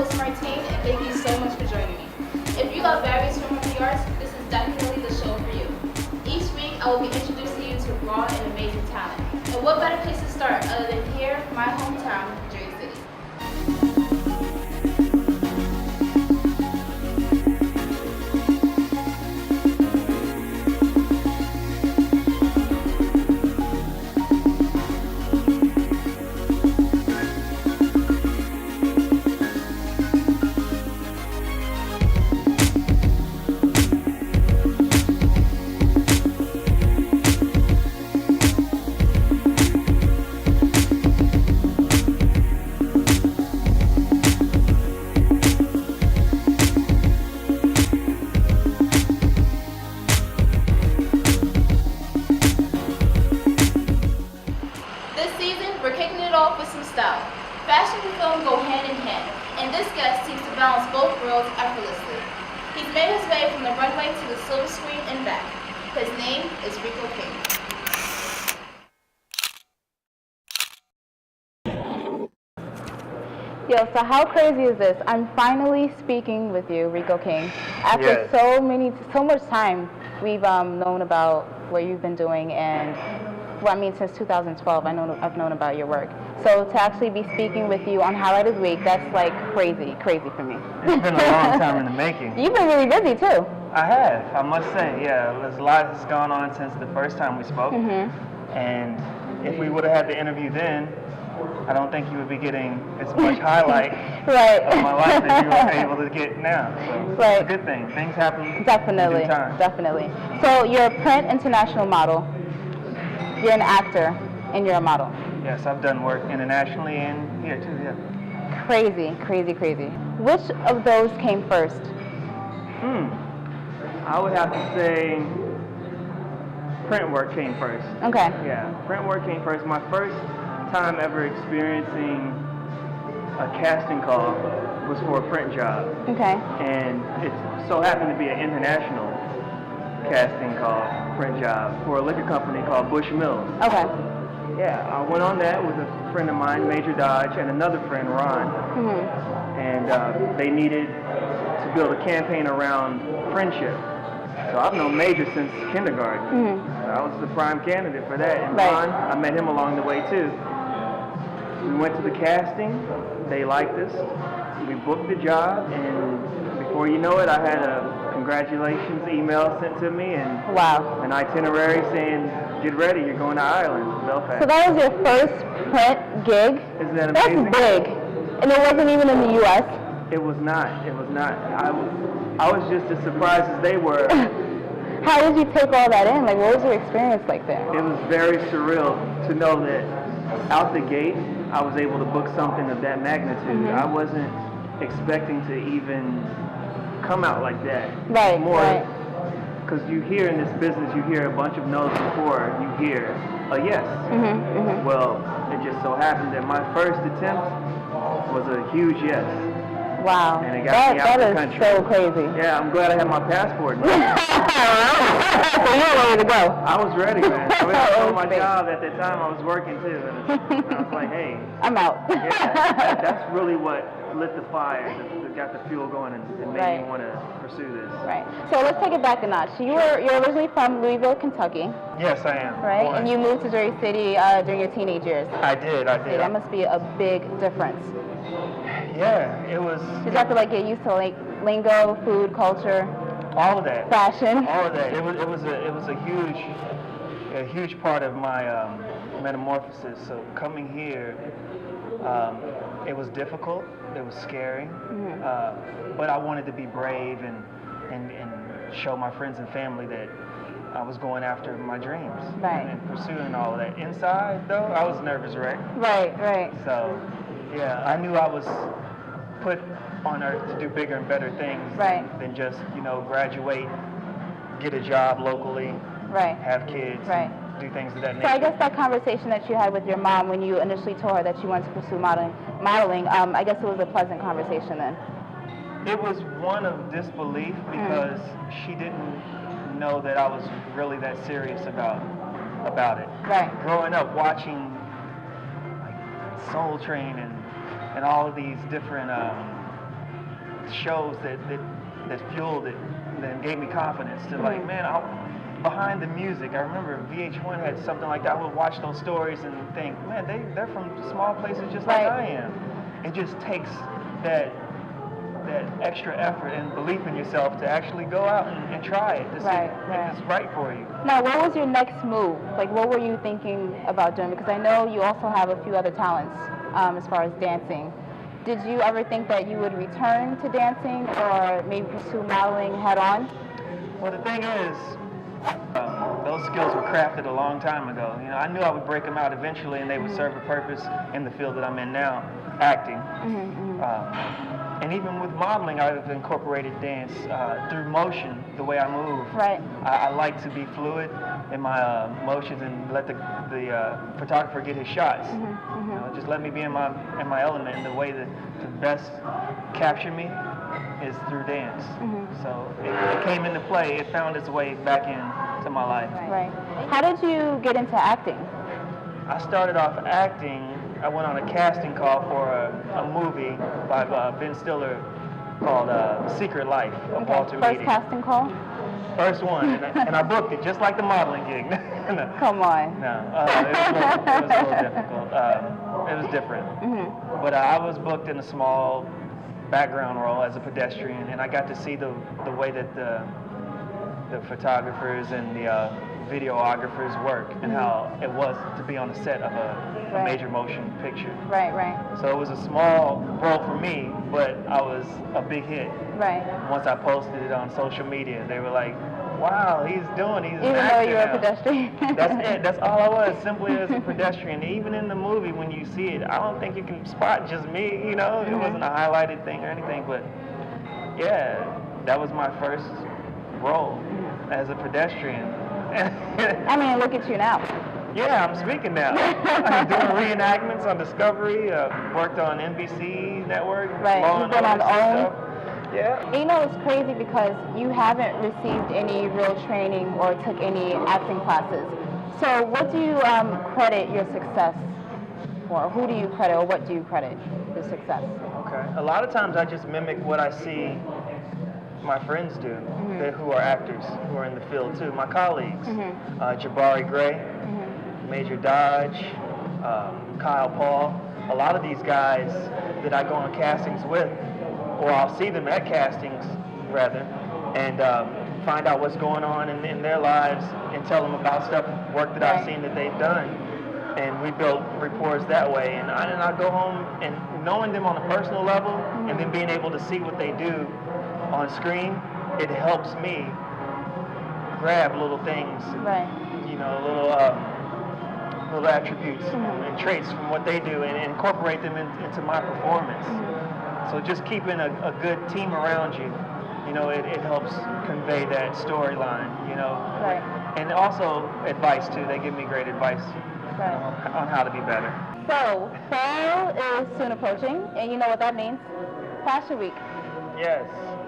host Martine, and thank you so much for joining me. If you love various forms of the arts, this is definitely the show for you. Each week, I will be introducing you to raw and amazing talent. And what better place to start other than here, my hometown, Jersey City. Fashion and film go hand in hand, and this guest seems to balance both worlds effortlessly. He's made his way from the runway to the silver screen and back. His name is Rico King. Yo, so how crazy is this? I'm finally speaking with you, Rico King. After so much time we've known about what you've been doing, and since 2012, I've known about your work. So to actually be speaking with you on Highlight of the Week, that's like crazy for me. It's been a long time in the making. You've been really busy too. I have, I must say, yeah. There's a lot that's gone on since the first time we spoke. And if we would have had the interview then, I don't think you would be getting as much highlight of my life as you were able to get now. So it's a good thing. Things happen definitely, in due time. Definitely. So you're a print international model. You're an actor, and you're a model. Yes, I've done work internationally and here too, yeah. Crazy. Which of those came first? I would have to say print work came first. Okay. Yeah, print work came first. My first time ever experiencing a casting call was for a print job. Okay. And it so happened to be an international casting call, print job, for a liquor company called Bush Mills. Okay. Yeah, I went on that with a friend of mine, Major Dodge, and another friend, Ron. And they needed to build a campaign around friendship. So I've known Major since kindergarten. I was the prime candidate for that. And Ron, I met him along the way too. We went to the casting, they liked us, we booked the job, and before you know it, I had a congratulations email sent to me and an itinerary saying, get ready, you're going to Ireland, Belfast. So that was your first print gig? Isn't that amazing? That's big. And it wasn't even in the U.S.? It was not. I was just as surprised as they were. How did you take all that in? Like, what was your experience like there? It was very surreal to know that out the gate, I was able to book something of that magnitude. I wasn't expecting to even come out like that. Because you hear in this business, you hear a bunch of no's before you hear a yes. Well, it just so happened that my first attempt was a huge yes. Wow. And it got me out of the country. That is so crazy. Yeah, I'm glad I had my passport now. So you were ready to go. I was ready, man. I told my job at that time I was working too. And I was like, hey. I'm out. Yeah, that's really what lit the fire, that got the fuel going and made me want to pursue this. Right. So let's take it back a notch. You're originally from Louisville, Kentucky. Yes, I am. Right? And you moved to Jersey City during your teenage years. I did. That must be a big difference. Yeah, it was. Did you have to get used to lingo, food, culture? All of that. Fashion. All of that. It was a huge part of my metamorphosis. So coming here, it was difficult. It was scary. But I wanted to be brave and show my friends and family that I was going after my dreams and pursuing all of that. Inside, though, I was a nervous wreck. Right. So, yeah, I knew I was put on earth to do bigger and better things than just, graduate, get a job locally, have kids, do things of that nature. So I guess that conversation that you had with your mom when you initially told her that you wanted to pursue modeling, I guess it was a pleasant conversation then. It was one of disbelief because she didn't know that I was really that serious about it. Growing up watching Soul Train and all of these different shows that fueled it, and then gave me confidence to like, man, behind the music. I remember VH1 had something like that. I would watch those stories and think, man, they're from small places just like I am. It just takes that extra effort and belief in yourself to actually go out and try it to see if it's right for you. Now, what was your next move? Like, what were you thinking about doing? Because I know you also have a few other talents as far as dancing. Did you ever think that you would return to dancing or maybe pursue modeling head on? Well, the thing is, those skills were crafted a long time ago. You know, I knew I would break them out eventually and they would serve a purpose in the field that I'm in now, acting. And even with modeling, I've incorporated dance through motion, the way I move. Right. I like to be fluid in my motions and let the photographer get his shots. You know, just let me be in my element. And the way that to best capture me is through dance. So it came into play. It found its way back into my life. Right. How did you get into acting? I started off acting. I went on a casting call for a movie by Ben Stiller called Secret Life of Walter Mitty. First casting call? First one, and I booked it just like the modeling gig. No. Come on. No, it was a little difficult. It was different. But I was booked in a small background role as a pedestrian, and I got to see the way that the photographers and the videographers work and how it was to be on the set of a major motion picture. Right. So it was a small role for me, but I was a big hit. Right. Once I posted it on social media, they were like, wow, he's Even though you were a pedestrian. That's it. That's all I was, simply as a pedestrian. Even in the movie, when you see it, I don't think you can spot just me, you know? It wasn't a highlighted thing or anything, but yeah, that was my first role as a pedestrian. I mean, look at you now. Yeah, I'm speaking now. I'm doing reenactments on Discovery, worked on NBC Network. Right, you've been on OWN. Yeah. And you know, it's crazy because you haven't received any real training or took any acting classes. So what do you credit your success for? Who do you credit or what do you credit your success? Okay. A lot of times I just mimic what I see my friends do, who are actors, who are in the field too. My colleagues, Jabari Gray, Major Dodge, Kyle Paul. A lot of these guys that I go on castings with, or I'll see them at castings, rather, and find out what's going on in their lives and tell them about work that I've seen that they've done. And we build rapport that way. And I go home and knowing them on a personal level and then being able to see what they do on screen, it helps me grab little things, you know, little attributes and traits from what they do and incorporate them into my performance. So just keeping a good team around you, you know, it helps convey that storyline, you know. And also advice too. They give me great advice on how to be better. So fall is soon approaching, and you know what that means? Fashion Week. Yes.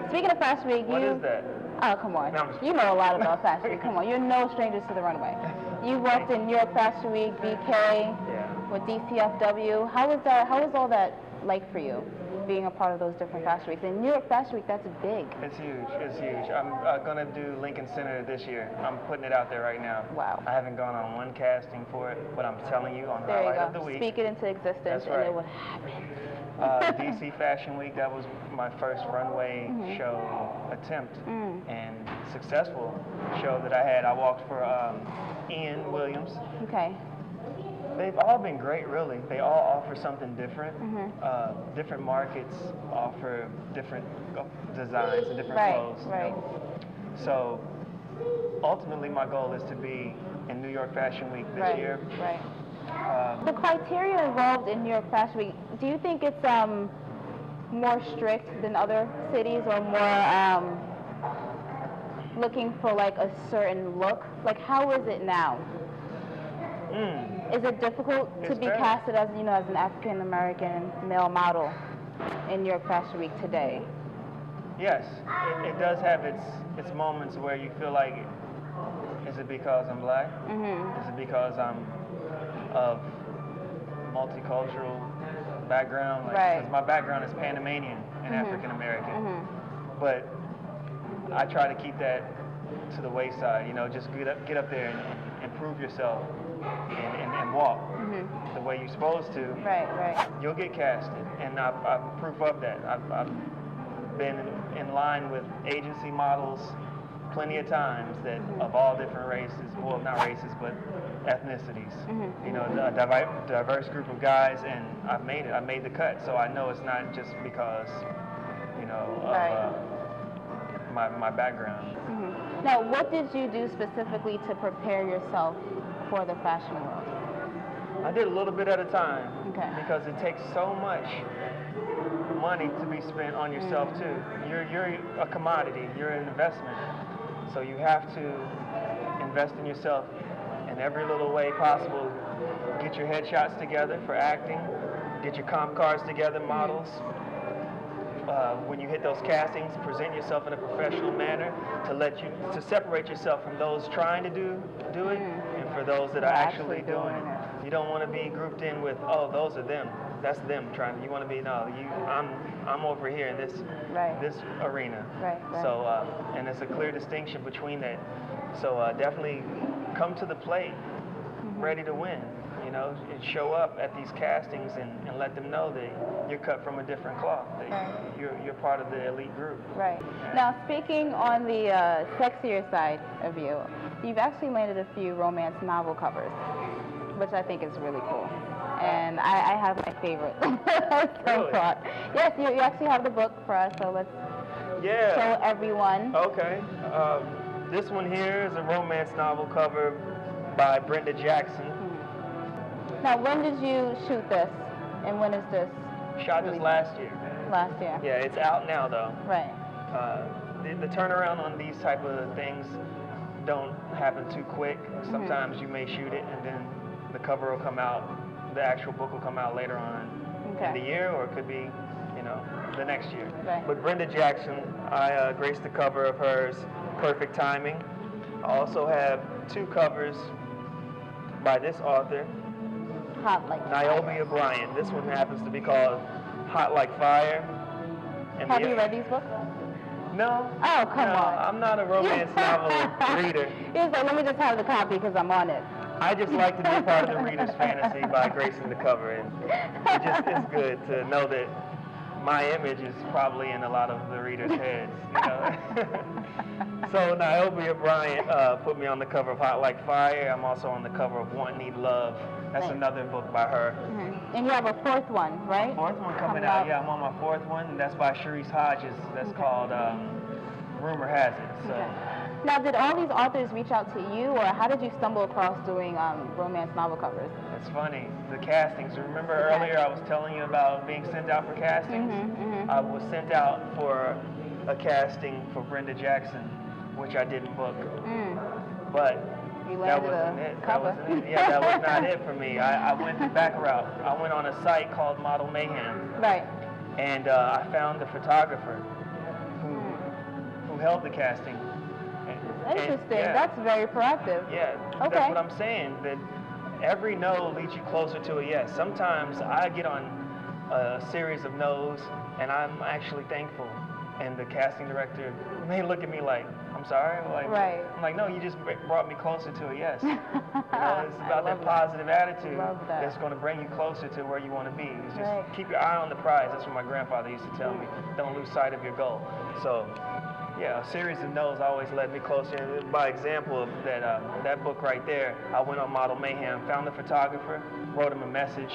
Speaking of Fashion Week, what is that? Oh, come on. No, you know a lot about Fashion Week. Come on, you're no strangers to the runway. You worked in New York Fashion Week, BK, with DCFW. How was that? How was all that like for you, being a part of those different Fashion Weeks? And New York Fashion Week, that's big. It's huge. It's huge. I'm gonna do Lincoln Center this year. I'm putting it out there right now. Wow. I haven't gone on one casting for it, but I'm telling you on there Highlight you of the Week. Speak it into existence, and it would happen. DC Fashion Week, that was my first runway show attempt and successful show that I had. I walked for Ian Williams. Okay. They've all been great, really. They all offer something different. Different markets offer different designs and different clothes. Right. So ultimately my goal is to be in New York Fashion Week this year. Right. The criteria involved in New York Fashion Week, do you think it's more strict than other cities or more looking for like a certain look? Like how is it now? Is it difficult to be casted as, you know, as an African American male model in New York Fashion Week today? Yes, it does have its moments where you feel like, is it because I'm black? Is it because I'm of multicultural background? Like, 'cause my background is Panamanian, and African American. But I try to keep that to the wayside, you know, just get up there and prove yourself and walk the way you're supposed to. Right. You'll get casted, and I'm proof of that. I've been in line with agency models plenty of times that of all different races, well, not races, but ethnicities. You know, a diverse group of guys, and I've made it. I made the cut, so I know it's not just because, you know, of my background. Now, what did you do specifically to prepare yourself for the fashion world? I did a little bit at a time, because it takes so much money to be spent on yourself too. You're a commodity. You're an investment. So you have to invest in yourself in every little way possible. Get your headshots together for acting. Get your comp cards together, models. When you hit those castings, present yourself in a professional manner to separate yourself from those trying to do it and for those that are actually doing it. You don't want to be grouped in with, oh, those are them. That's them trying. You want to be, no, I'm over here in this arena. Right. So and there's a clear distinction between that. So definitely come to the plate ready to win. You know, and show up at these castings and let them know that you're cut from a different cloth. That you're part of the elite group. Right. Now, speaking on the sexier side of you, you've actually landed a few romance novel covers, which I think is really cool. And I have my favorite so far. Yes, you actually have the book for us, so let's show everyone. Okay. This one here is a romance novel cover by Brenda Jackson. Now, when did you shoot this, and when is this? Shot this last year. Last year. Yeah, it's out now though. Right. The turnaround on these type of things don't happen too quick. Sometimes you may shoot it and then the cover will come out, the actual book will come out later on in the year, or it could be, you know, the next year. Right. But Brenda Jackson, I graced the cover of hers, Perfect Timing. I also have two covers by this author, Hot Like Niobe O'Brien. This one happens to be called Hot Like Fire. And have you read these books? No. Oh, come on. I'm not a romance novel reader. He's like, let me just have the copy because I'm on it. I just like to be a part of the reader's fantasy by gracing the cover. And it's good to know that my image is probably in a lot of the readers' heads. You know? So Niobe O'Brien put me on the cover of Hot Like Fire. I'm also on the cover of Want Need Love. That's another book by her. And you have a fourth one, right? Fourth one coming out. Yeah, I'm on my fourth one. And that's by Sharice Hodges. That's called Rumor Has It. So. Now, did all these authors reach out to you, or how did you stumble across doing romance novel covers? It's funny, the castings. Remember earlier I was telling you about being sent out for castings? I was sent out for a casting for Brenda Jackson, which I didn't book. But that wasn't it. That wasn't it. Yeah, that was not it for me. I went the back route. I went on a site called Model Mayhem. Right. And I found a photographer who held the casting. Interesting. That's very proactive. Yeah, that's what I'm saying. That every no leads you closer to a yes. Sometimes I get on a series of no's, and I'm actually thankful. And the casting director may look at me like, I'm sorry? Like, I'm like, no, you just brought me closer to a yes. You know, it's about that positive attitude that's going to bring you closer to where you want to be. It's just keep your eye on the prize. That's what my grandfather used to tell me. Don't lose sight of your goal. So, yeah, a series of no's always led me closer. And by example of that book right there, I went on Model Mayhem, found the photographer, wrote him a message.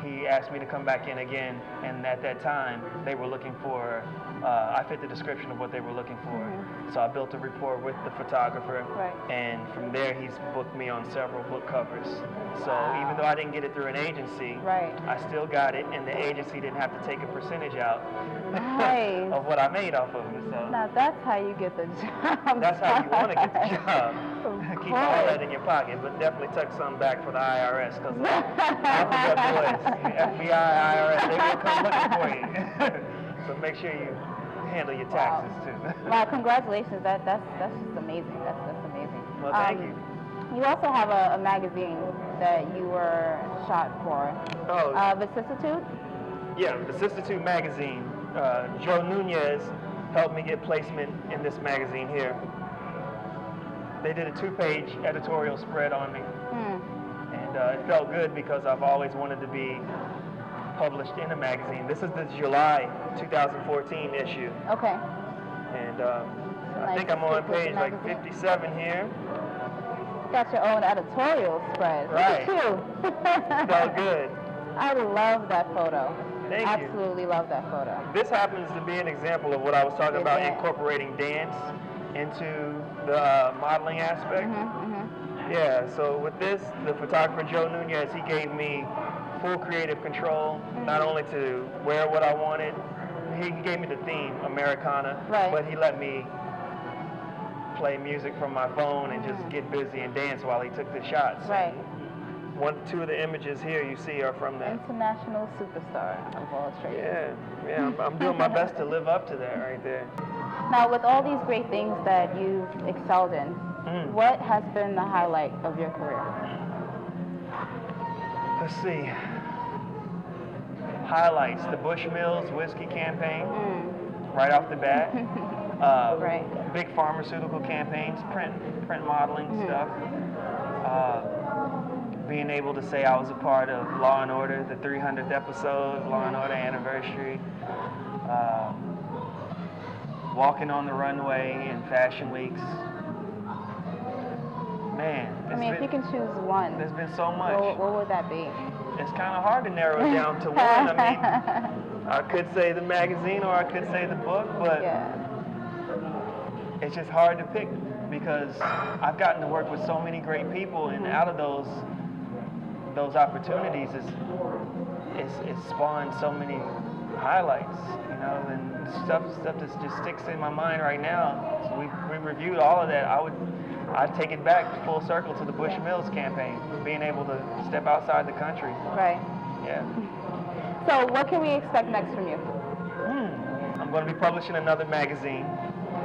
He asked me to come back in again, and at that time, they were looking for, I fit the description of what they were looking for. So I built a rapport with the photographer, and from there, he's booked me on several book covers. So even though I didn't get it through an agency, I still got it, and the agency didn't have to take a percentage out of what I made off of it. So now that's how you get the job. That's how you want to get the job. Keep all that in your pocket, but definitely tuck some back for the IRS, because alphabet boys, FBI, IRS, they will come looking for you. So make sure you handle your taxes too. Wow, congratulations. That's just amazing. That's amazing. Well, thank you. You also have a magazine that you were shot for. Oh. Vicissitude? Yeah, Vicissitude magazine. Joe Nunez helped me get placement in this magazine here. They did a 2-page editorial spread on me. And it felt good because I've always wanted to be published in a magazine. This is the July 2014 issue. Okay. And I think I'm on page like 57 here. Got your own editorial spread. Right. Look at you. Felt good. I love that photo. Thank you. Absolutely love that photo. This happens to be an example of what I was talking about, incorporating dance into the modeling aspect. Yeah, so with this, the photographer Joe Nunez, he gave me full creative control, not only to wear what I wanted, he gave me the theme, Americana, but he let me play music from my phone and just get busy and dance while he took the shots. Right. Two of the images here you see are from that. International superstar of all trades. Yeah, I'm doing my best to live up to that right there. Now, with all these great things that you've excelled in, what has been the highlight of your career? Let's see. Highlights, the Bushmills whiskey campaign, right off the bat. Big pharmaceutical campaigns, print modeling stuff. Being able to say I was a part of Law and Order, the 300th episode, Law and Order anniversary. Walking on the runway in fashion weeks. Man, if you can choose one, there's been so much. What would that be? It's kind of hard to narrow it down to one. I mean, I could say the magazine or I could say the book, but it's just hard to pick because I've gotten to work with so many great people, and out of those opportunities, it's spawned so many highlights, you know, and stuff that just sticks in my mind right now. So we reviewed all of that. I'd take it back full circle to the Bushmills campaign, being able to step outside the country. Right. Yeah. So what can we expect next from you? I'm going to be publishing another magazine.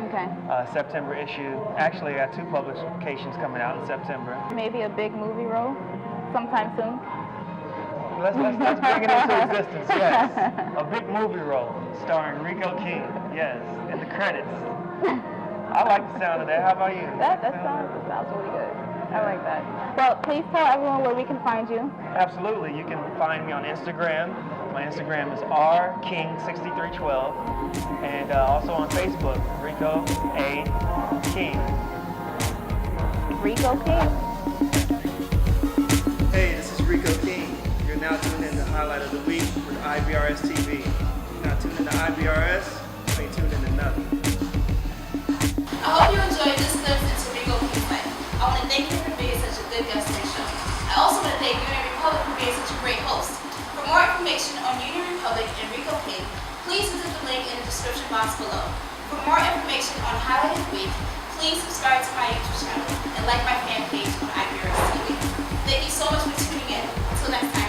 Okay. September issue. Actually, I got 2 publications coming out in September. Maybe a big movie role sometime soon? Let's bring it into existence, yes. A big movie role starring Rico King, yes, in the credits. I like the sound of that. How about you? That sounds really good. I like that. Well, please tell everyone where we can find you. Absolutely. You can find me on Instagram. My Instagram is rking6312, and also on Facebook, Rico A. King. Rico King. Hey, this is Rico King. You're now tuned in to Highlight of the Week with IBRS TV. You're not tuned in to IBRS, you ain't tuned in to nothing. I hope you enjoyed this glimpse into Rico King's life. I want to thank you for being such a good guest on the show. I also want to thank Union Republic for being such a great host. For more information on Union Republic and Rico King, please visit the link in the description box below. For more information on Highlight of the Week, please subscribe to my YouTube channel and like my fan page on IBRS TV. Thank you so much for tuning in. Until next time.